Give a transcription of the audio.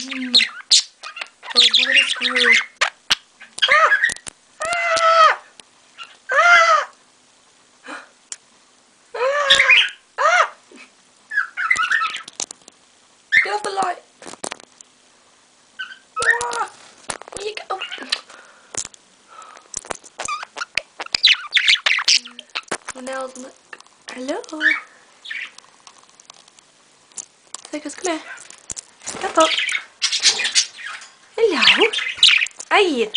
Oh, look at the screw. Get off the light. Where you go? My nails on it. Hello. Focus, come here. Step up. Hello. Hey.